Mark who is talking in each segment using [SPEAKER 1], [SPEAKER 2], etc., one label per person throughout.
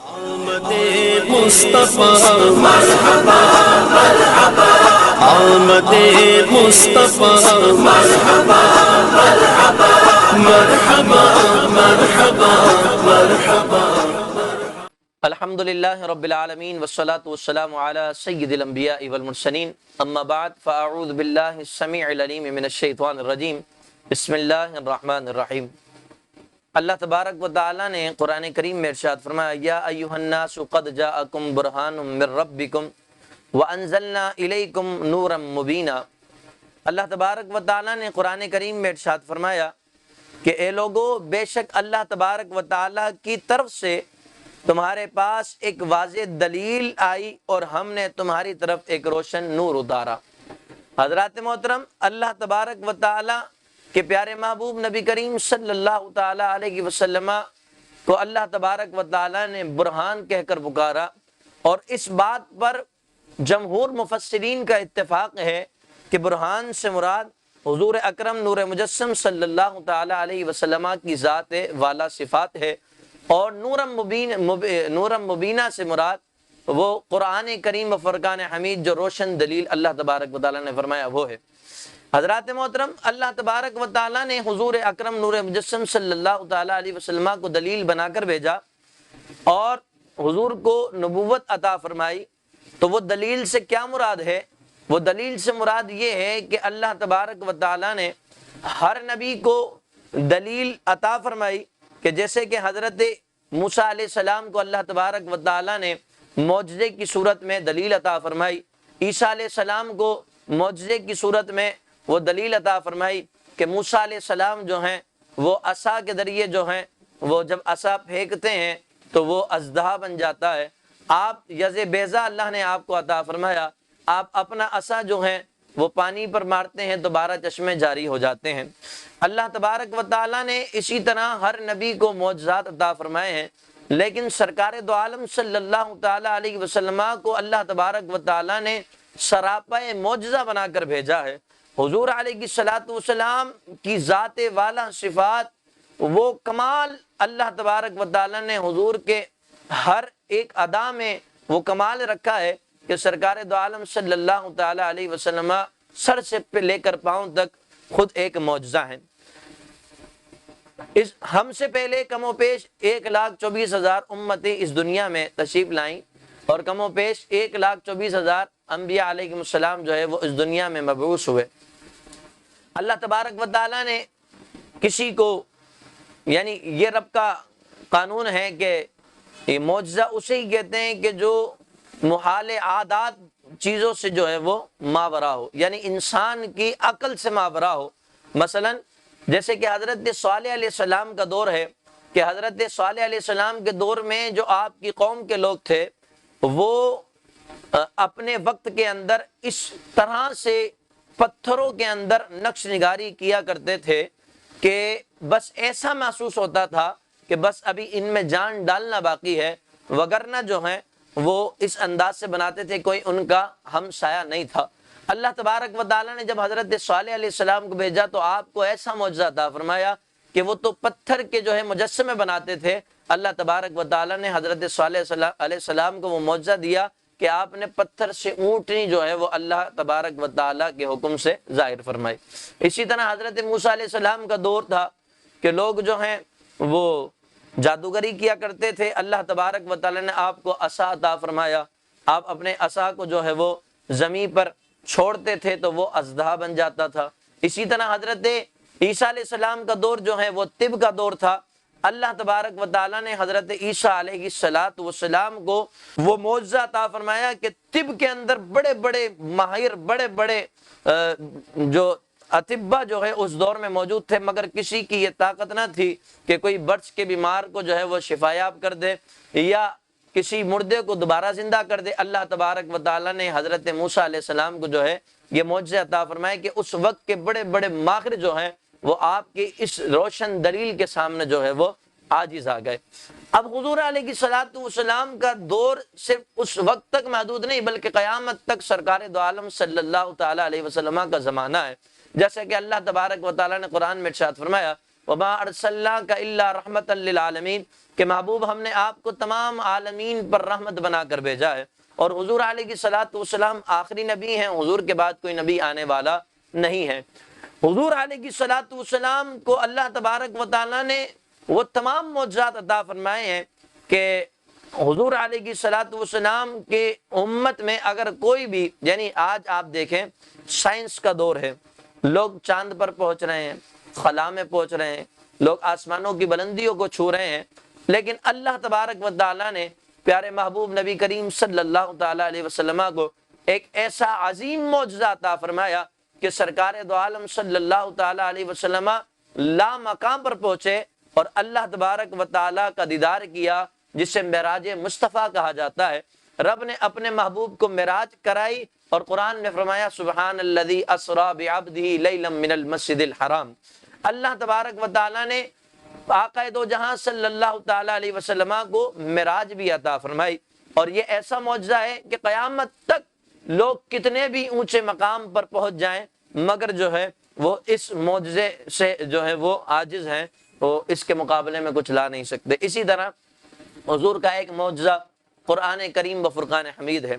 [SPEAKER 1] آمد مصطفیٰ مرحبا مرحبا، آمد مصطفیٰ مرحبا مرحبا مرحبا مرحبا مرحبا۔
[SPEAKER 2] الحمدللہ رب العالمین والصلاة والسلام علی سید الانبیاء والمرسلین، اما بعد فاعوذ باللہ السمیع العلیم من الشیطان الرجیم، بسم اللہ الرحمن الرحیم۔ اللہ تبارک و تعالی نے قرآن کریم میں ارشاد فرمایا، یا ایھا الناس قد جاءکم برہان من ربکم وانزلنا الیکم نورا مبینا۔ اللہ تبارک و تعالی نے قرآن کریم میں ارشاد فرمایا کہ اے لوگو، بے شک اللہ تبارک و تعالی کی طرف سے تمہارے پاس ایک واضح دلیل آئی اور ہم نے تمہاری طرف ایک روشن نور اتارا۔ حضرات محترم، اللہ تبارک و تعالی کہ پیارے محبوب نبی کریم صلی اللہ تعالی علیہ وسلم کو اللہ تبارک و تعالی نے برہان کہہ کر پکارا، اور اس بات پر جمہور مفسرین کا اتفاق ہے کہ برہان سے مراد حضور اکرم نور مجسم صلی اللہ تعالی علیہ وسلم کی ذات والا صفات ہے، اور نورم مبینہ سے مراد وہ قرآن کریم و فرقان حمید جو روشن دلیل اللہ تبارک و تعالی نے فرمایا وہ ہے۔ حضرات محترم، اللہ تبارک و تعالی نے حضور اکرم نور مجسم صلی اللہ تعالی علیہ وسلم کو دلیل بنا کر بھیجا اور حضور کو نبوت عطا فرمائی، تو وہ دلیل سے کیا مراد ہے؟ وہ دلیل سے مراد یہ ہے کہ اللہ تبارک و تعالی نے ہر نبی کو دلیل عطا فرمائی، کہ جیسے کہ حضرت موسیٰ علیہ السلام کو اللہ تبارک و تعالی نے معجزے کی صورت میں دلیل عطا فرمائی، عیسیٰ علیہ السلام کو معجزے کی صورت میں وہ دلیل عطا فرمائی کہ موسیٰ علیہ السلام جو ہیں وہ عصا کے ذریعے جو ہیں وہ جب عصا پھینکتے ہیں تو وہ اژدہا بن جاتا ہے۔ آپ یز بیضا اللہ نے آپ کو عطا فرمایا، آپ اپنا عصا جو ہیں وہ پانی پر مارتے ہیں تو 12 چشمے جاری ہو جاتے ہیں۔ اللہ تبارک و تعالی نے اسی طرح ہر نبی کو معجزات عطا فرمائے ہیں، لیکن سرکار دو عالم صلی اللہ تعالی علیہ وسلم کو اللہ تبارک و تعالی نے سراپا معجزہ بنا کر بھیجا ہے۔ حضور علیہ الصلوۃ والسلام کی ذات والا صفات، وہ کمال اللہ تبارک و تعالی نے حضور کے ہر ایک ادا میں وہ کمال رکھا ہے کہ سرکار دو عالم صلی اللہ تعالی علیہ وسلم سر سے لے کر پاؤں تک خود ایک معجزہ ہیں۔ ہم سے پہلے کم و بیش 1,24,000 امتیں اس دنیا میں تشریف لائیں، اور کم و بیش 1,24,000 انبیاء علیہ السلام جو ہے وہ اس دنیا میں مبعوث ہوئے۔ اللہ تبارک و تعالی نے کسی کو، یعنی یہ رب کا قانون ہے کہ یہ معجزہ اسے ہی کہتے ہیں کہ جو محال عادات چیزوں سے جو ہے وہ ماورا ہو، یعنی انسان کی عقل سے ماورا ہو۔ مثلا جیسے کہ حضرت صالح علیہ السلام کا دور ہے کہ حضرت صالح علیہ السلام کے دور میں جو آپ کی قوم کے لوگ تھے وہ اپنے وقت کے اندر اس طرح سے پتھروں کے اندر نقش نگاری کیا کرتے تھے کہ بس ایسا محسوس ہوتا تھا کہ بس ابھی ان میں جان ڈالنا باقی ہے، وگرنہ جو ہیں وہ اس انداز سے بناتے تھے کوئی ان کا ہمسایہ نہیں تھا۔ اللہ تبارک و تعالی نے جب حضرت صالح علیہ السلام کو بھیجا تو آپ کو ایسا معجزہ عطا فرمایا کہ وہ تو پتھر کے جو ہے مجسمے بناتے تھے، اللہ تبارک و تعالی نے حضرت صالح علیہ السلام کو وہ معجزہ دیا کہ آپ نے پتھر سے اونٹنی جو ہے وہ اللہ تبارک و تعالی کے حکم سے ظاہر فرمائی۔ اسی طرح حضرت موسیٰ علیہ السلام کا دور تھا کہ لوگ جو ہیں وہ جادوگری کیا کرتے تھے، اللہ تبارک و تعالی نے آپ کو عصا عطا فرمایا، آپ اپنے عصا کو جو ہے وہ زمین پر چھوڑتے تھے تو وہ اژدہا بن جاتا تھا۔ اسی طرح حضرت عیسیٰ علیہ السلام کا دور جو ہے وہ طب کا دور تھا، اللہ تبارک و تعالی نے حضرت عیسیٰ علیہ السلام کو وہ معجزہ عطا فرمایا کہ طب کے اندر بڑے بڑے ماہر، بڑے بڑے جو اطباء جو ہے اس دور میں موجود تھے، مگر کسی کی یہ طاقت نہ تھی کہ کوئی برس کے بیمار کو جو ہے وہ شفا یاب کر دے یا کسی مردے کو دوبارہ زندہ کر دے۔ اللہ تبارک و تعالی نے حضرت موسیٰ علیہ السلام کو جو ہے یہ معجزہ عطا فرمایا کہ اس وقت کے بڑے بڑے ماہر جو ہیں وہ آپ کی اس روشن دلیل کے سامنے جو ہے وہ عاجز آ گئے۔ اب حضور علیہ الصلوۃ والسلام کا دور صرف اس وقت تک محدود نہیں بلکہ قیامت تک سرکار دو عالم صلی اللہ تعالی علیہ وسلم کا زمانہ ہے، جیسے کہ اللہ تبارک و تعالی نے قرآن میں ارشاد فرمایا وما ارسلناک الا رحمتا للعالمین، کہ محبوب ہم نے آپ کو تمام عالمین پر رحمت بنا کر بھیجا ہے، اور حضور علیہ کی صلوۃ والسلام آخری نبی ہیں، حضور کے بعد کوئی نبی آنے والا نہیں ہے۔ حضور علیہ کی صلوۃ والسلام کو اللہ تبارک و تعالیٰ نے وہ تمام معجزات عطا فرمائے ہیں کہ حضور علیہ کی صلوۃ والسلام کے امت میں اگر کوئی بھی، یعنی آج آپ دیکھیں سائنس کا دور ہے، لوگ چاند پر پہنچ رہے ہیں، خلا میں پہنچ رہے ہیں، لوگ آسمانوں کی بلندیوں کو چھو رہے ہیں، لیکن اللہ تبارک و تعالیٰ نے پیارے محبوب نبی کریم صلی اللہ تعالیٰ علیہ وسلم کو ایک ایسا عظیم معجزہ عطا فرمایا کہ سرکار دو عالم صلی اللہ تعالیٰ علیہ وسلم لا مقام پر پہنچے اور اللہ تبارک و تعالیٰ کا دیدار کیا، جسے معراج مصطفیٰ کہا جاتا ہے۔ رب نے اپنے محبوب کو معراج کرائی، اور قرآن میں فرمایا سبحان الذی اسریٰ بعبدہ لیلا من المسجد الحرام۔ اللہ تبارک و تعالیٰ نے آقا دو جہاں صلی اللہ تعالیٰ علیہ وسلم کو معراج بھی عطا فرمائی، اور یہ ایسا معجزہ ہے کہ قیامت تک لوگ کتنے بھی اونچے مقام پر پہنچ جائیں مگر جو ہے وہ اس معجزے سے جو ہے وہ عاجز ہیں، وہ اس کے مقابلے میں کچھ لا نہیں سکتے۔ اسی طرح حضور کا ایک معجزہ قرآن کریم و فرقان حمید ہے۔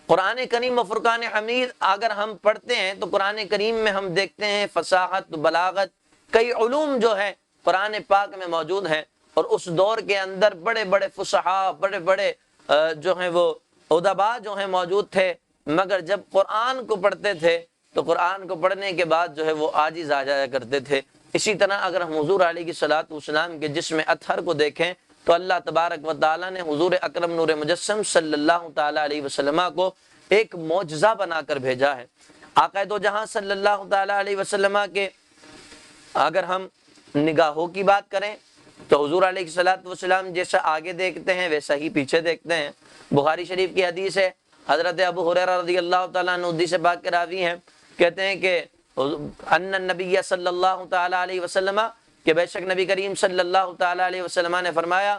[SPEAKER 2] قرآن کریم و فرقان حمید اگر ہم پڑھتے ہیں تو قرآن کریم میں ہم دیکھتے ہیں فصاحت، بلاغت، کئی علوم جو ہے قرآن پاک میں موجود ہیں، اور اس دور کے اندر بڑے بڑے فصحاء، بڑے بڑے جو ہیں وہ ادباء جو ہیں موجود تھے، مگر جب قرآن کو پڑھتے تھے تو قرآن کو پڑھنے کے بعد جو ہے وہ عاجز آ جایا کرتے تھے۔ اسی طرح اگر ہم حضور علیہ کی صلوۃ والسلام کے جسم اطہر کو دیکھیں تو اللہ تبارک و تعالیٰ نے حضور اکرم نور مجسم صلی اللہ تعالیٰ علیہ وسلم کو ایک معجزہ بنا کر بھیجا ہے۔ آقا دو جہاں صلی اللہ تعالیٰ علیہ وسلم کے اگر ہم نگاہوں کی بات کریں تو حضور علیہ الصلوۃ والسلام جیسا آگے دیکھتے ہیں ویسا ہی پیچھے دیکھتے ہیں۔ بخاری شریف کی حدیث ہے، حضرت ابو ہریرہ رضی اللہ تعالیٰ عنہ حدیث پاک کے راوی ہیں، کہتے ہیں کہ ان النبی صلی اللہ تعالیٰ علیہ وسلم، کہ بے شک نبی کریم صلی اللہ تعالیٰ علیہ وسلم نے فرمایا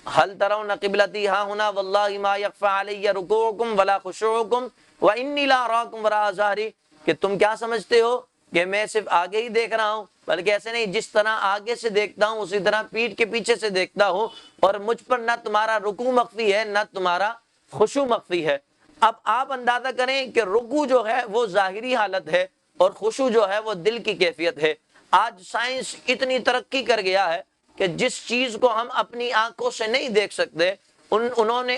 [SPEAKER 2] هل ترون قبلتی ها هنا والله ما يخفى علي ركوعكم ولا خشوعكم واني لا اراكم وراء ظهري، کہ تم کیا سمجھتے ہو کہ میں صرف آگے ہی دیکھ رہا ہوں، بلکہ ایسے نہیں، جس طرح آگے سے دیکھتا ہوں اسی طرح پیٹھ کے پیچھے سے دیکھتا ہوں، اور مجھ پر نہ تمہارا رکوع مخفی ہے نہ تمہارا خشوع مخفی ہے۔ اب آپ اندازہ کریں کہ رکوع جو ہے وہ ظاہری حالت ہے اور خشوع جو ہے وہ دل کی کیفیت ہے۔ آج سائنس اتنی ترقی کر گیا ہے کہ جس چیز کو ہم اپنی آنکھوں سے نہیں دیکھ سکتے، انہوں نے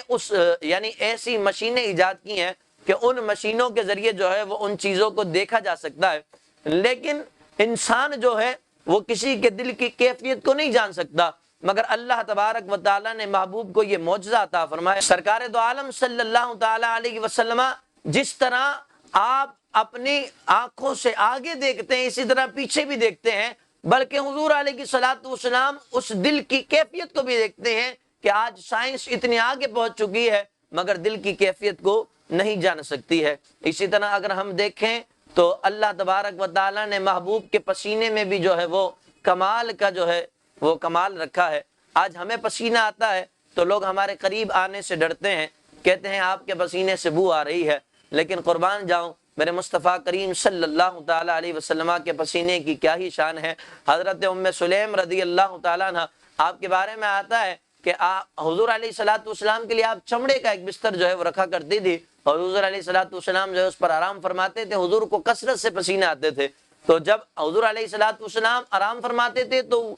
[SPEAKER 2] یعنی ایسی مشینیں ایجاد کی ہیں کہ ان مشینوں کے ذریعے جو ہے وہ ان چیزوں کو دیکھا جا سکتا ہے، لیکن انسان جو ہے وہ کسی کے دل کی کیفیت کو نہیں جان سکتا، مگر اللہ تبارک و تعالیٰ نے محبوب کو یہ معجزہ عطا فرمایا۔ سرکار دو عالم صلی اللہ تعالیٰ علیہ وسلم جس طرح آپ اپنی آنکھوں سے آگے دیکھتے ہیں اسی طرح پیچھے بھی دیکھتے ہیں، بلکہ حضور علیہ کی صلوۃ والسلام اس دل کی کیفیت کو بھی دیکھتے ہیں کہ آج سائنس اتنی آگے پہنچ چکی ہے مگر دل کی کیفیت کو نہیں جان سکتی ہے۔ اسی طرح اگر ہم دیکھیں تو اللہ تبارک و تعالیٰ نے محبوب کے پسینے میں بھی جو ہے وہ کمال کا جو ہے وہ کمال رکھا ہے۔ آج ہمیں پسینہ آتا ہے تو لوگ ہمارے قریب آنے سے ڈرتے ہیں، کہتے ہیں آپ کے پسینے سے بو آ رہی ہے، لیکن قربان جاؤں میرے مصطفیٰ کریم صلی اللہ تعالیٰ علیہ وسلم کے پسینے کی کیا ہی شان ہے۔ حضرت ام سلیم رضی اللہ تعالیٰ عنہ، آپ کے بارے میں آتا ہے کہ حضور علیہ الصلوۃ والسلام کے لیے آپ چمڑے کا ایک بستر جو ہے وہ رکھا کرتی تھی، اور حضور علیہ الصلوۃ والسلام جو ہے اس پر آرام فرماتے تھے۔ حضور کو کثرت سے پسینے آتے تھے، تو جب حضور علیہ الصلوۃ والسلام آرام فرماتے تھے تو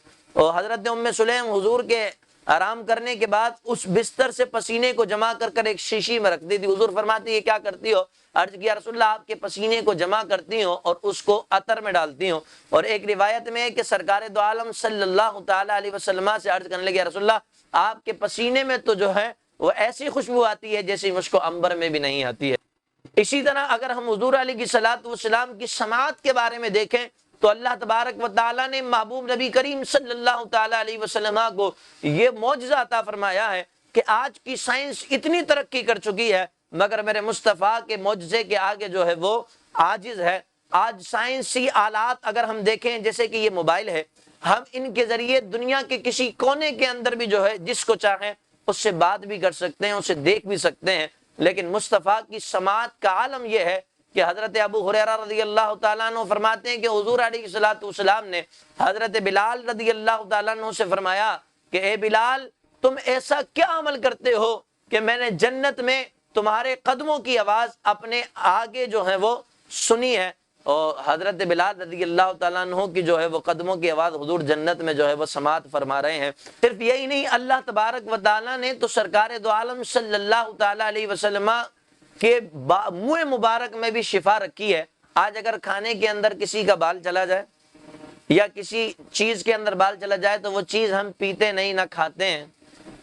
[SPEAKER 2] حضرت ام سلیم حضور کے آرام کرنے کے بعد اس بستر سے پسینے کو جمع کر کر ایک شیشی میں رکھتی تھی۔ حضور فرماتی ہے کیا کرتی ہو؟ عرض کیا رسول اللہ آپ کے پسینے کو جمع کرتی ہوں اور اس کو عطر میں ڈالتی ہوں۔ اور ایک روایت میں ہے کہ سرکار دو عالم صلی اللہ تعالیٰ علیہ وسلم سے عرض کرنے لگے رسول اللہ آپ کے پسینے میں تو جو ہے وہ ایسی خوشبو آتی ہے جیسی مجھ کو عنبر میں بھی نہیں آتی ہے۔ اسی طرح اگر ہم حضور علیہ کی صلوۃ والسلام کی سماعت کے بارے میں دیکھیں تو اللہ تبارک و تعالیٰ نے محبوب نبی کریم صلی اللہ تعالیٰ علیہ وسلم کو یہ معجزہ عطا فرمایا ہے کہ آج کی سائنس اتنی ترقی کر چکی ہے مگر میرے مصطفیٰ کے معجزے کے آگے جو ہے وہ عاجز ہے۔ آج سائنسی آلات اگر ہم دیکھیں جیسے کہ یہ موبائل ہے، ہم ان کے ذریعے دنیا کے کسی کونے کے اندر بھی جو ہے جس کو چاہیں اس سے بات بھی کر سکتے ہیں، اسے دیکھ بھی سکتے ہیں، لیکن مصطفیٰ کی سماعت کا عالم یہ ہے کہ حضرت ابو ہریرہ رضی اللہ تعالیٰ عنہ فرماتے ہیں کہ حضور علیہ الصلوۃ والسلام نے حضرت بلال رضی اللہ تعالیٰ عنہ سے فرمایا کہ اے بلال، تم ایسا کیا عمل کرتے ہو کہ میں نے جنت میں تمہارے قدموں کی آواز اپنے آگے جو ہے وہ سنی ہے۔ اور حضرت بلال رضی اللہ تعالیٰ عنہ کی جو ہے وہ قدموں کی آواز حضور جنت میں جو ہے وہ سماعت فرما رہے ہیں۔ صرف یہی نہیں، اللہ تبارک و تعالیٰ نے تو سرکار دو عالم صلی اللہ تعالیٰ علیہ وسلم کے منہ مبارک میں بھی شفا رکھی ہے۔ آج اگر کھانے کے اندر کسی کا بال چلا جائے یا کسی چیز کے اندر بال چلا جائے تو وہ چیز ہم پیتے نہیں، نہ کھاتے ہیں،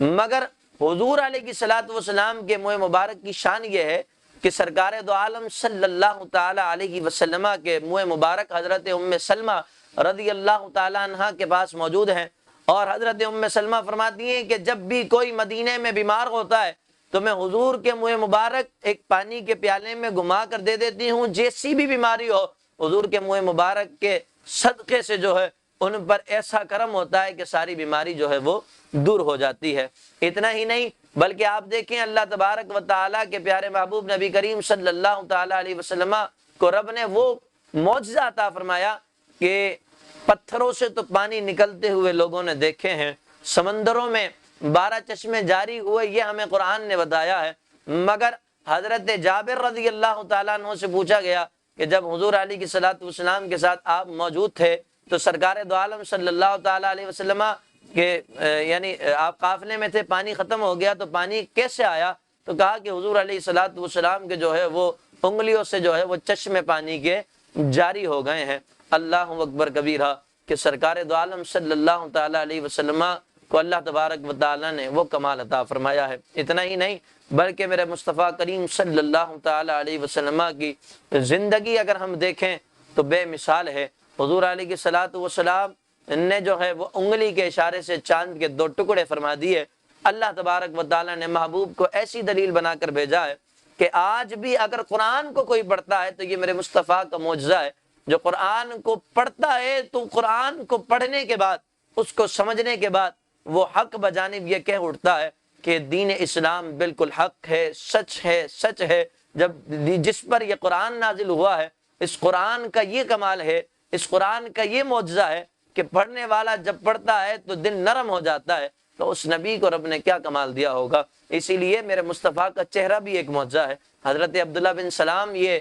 [SPEAKER 2] مگر حضور علیہ الصلوۃ والسلام کے منہ مبارک کی شان یہ ہے کہ سرکار دو عالم صلی اللہ تعالی علیہ وسلم کے منہ مبارک حضرت ام سلمہ رضی اللہ تعالی عنہ کے پاس موجود ہیں، اور حضرت ام سلمہ فرماتی ہیں کہ جب بھی کوئی مدینے میں بیمار ہوتا ہے تو میں حضور کے منہ مبارک ایک پانی کے پیالے میں گھما کر دے دیتی ہوں، جیسی بھی بیماری ہو حضور کے منہ مبارک کے صدقے سے جو ہے ان پر ایسا کرم ہوتا ہے کہ ساری بیماری جو ہے وہ دور ہو جاتی ہے۔ اتنا ہی نہیں بلکہ آپ دیکھیں اللہ تبارک و تعالیٰ کے پیارے محبوب نبی کریم صلی اللہ تعالیٰ علیہ وسلم کو رب نے وہ معجزہ عطا فرمایا کہ پتھروں سے تو پانی نکلتے ہوئے لوگوں نے دیکھے ہیں، سمندروں میں 12 چشمے جاری ہوئے، یہ ہمیں قرآن نے بتایا ہے۔ مگر حضرت جابر رضی اللہ تعالیٰ عنہ سے پوچھا گیا کہ جب حضور علیہ الصلوۃ والسلام کے ساتھ آپ موجود تھے تو سرکار دو عالم صلی اللہ تعالیٰ علیہ وسلم کہ یعنی آپ قافلے میں تھے، پانی ختم ہو گیا تو پانی کیسے آیا؟ تو کہا کہ حضور علیہ الصلوۃ والسلام کے جو ہے وہ انگلیوں سے جو ہے وہ چشمے پانی کے جاری ہو گئے ہیں۔ اللہ اکبر کبیرہ کہ سرکار دو عالم صلی اللہ تعالیٰ علیہ وسلم کو اللہ تبارک و تعالیٰ نے وہ کمال عطا فرمایا ہے۔ اتنا ہی نہیں بلکہ میرے مصطفیٰ کریم صلی اللہ تعالیٰ علیہ وسلم کی زندگی اگر ہم دیکھیں تو بے مثال ہے۔ حضور علیہ الصلوۃ والسلام نے جو ہے وہ انگلی کے اشارے سے چاند کے 2 ٹکڑے فرما دیے۔ اللہ تبارک و تعالیٰ نے محبوب کو ایسی دلیل بنا کر بھیجا ہے کہ آج بھی اگر قرآن کو کوئی پڑھتا ہے تو یہ میرے مصطفیٰ کا معجزہ ہے۔ جو قرآن کو پڑھتا ہے تو قرآن کو پڑھنے کے بعد، اس کو سمجھنے کے بعد وہ حق بجانب یہ کہہ اٹھتا ہے کہ دین اسلام بالکل حق ہے، سچ ہے۔ جس پر یہ قرآن نازل ہوا ہے، اس قرآن کا یہ کمال ہے، اس قرآن کا یہ معجزہ ہے کہ پڑھنے والا جب پڑھتا ہے تو دل نرم ہو جاتا ہے، تو اس نبی کو رب نے کیا کمال دیا ہوگا۔ اسی لیے میرے مصطفیٰ کا چہرہ بھی ایک معجزہ ہے۔ حضرت عبداللہ بن سلام یہ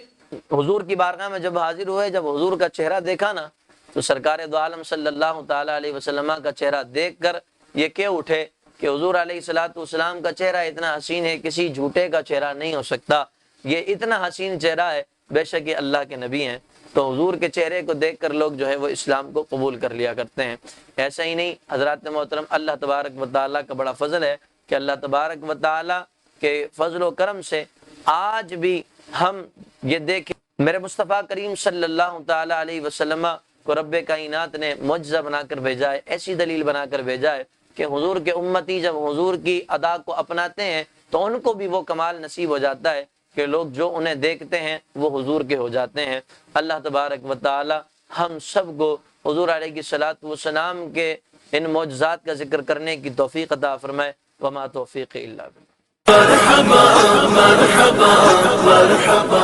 [SPEAKER 2] حضور کی بارگاہ میں جب حاضر ہوئے، جب حضور کا چہرہ دیکھا نا تو سرکار دو عالم صلی اللہ تعالیٰ علیہ وسلم کا چہرہ دیکھ کر یہ کہہ اٹھے کہ حضور علیہ الصلوۃ والسلام کا چہرہ اتنا حسین ہے، کسی جھوٹے کا چہرہ نہیں ہو سکتا، یہ اتنا حسین چہرہ ہے، بے شک یہ اللہ کے نبی ہیں۔ تو حضور کے چہرے کو دیکھ کر لوگ جو ہے وہ اسلام کو قبول کر لیا کرتے ہیں۔ ایسا ہی نہیں حضرات محترم، اللہ تبارک و تعالیٰ کا بڑا فضل ہے کہ اللہ تبارک و تعالیٰ کے فضل و کرم سے آج بھی ہم یہ دیکھیں میرے مصطفیٰ کریم صلی اللہ تعالیٰ علیہ وسلم کو رب کائنات نے معجزہ بنا کر بھیجا ہے، ایسی دلیل بنا کر بھیجا ہے کہ حضور کے امتی جب حضور کی ادا کو اپناتے ہیں تو ان کو بھی وہ کمال نصیب ہو جاتا ہے کہ لوگ جو انہیں دیکھتے ہیں وہ حضور کے ہو جاتے ہیں۔ اللہ تبارک و تعالی ہم سب کو حضور علیہ الصلوۃ والسلام کے ان معجزات کا ذکر کرنے کی توفیق عطا فرمائے۔ وما توفیق الا باللہ۔
[SPEAKER 1] مرحبا مرحبا مرحبا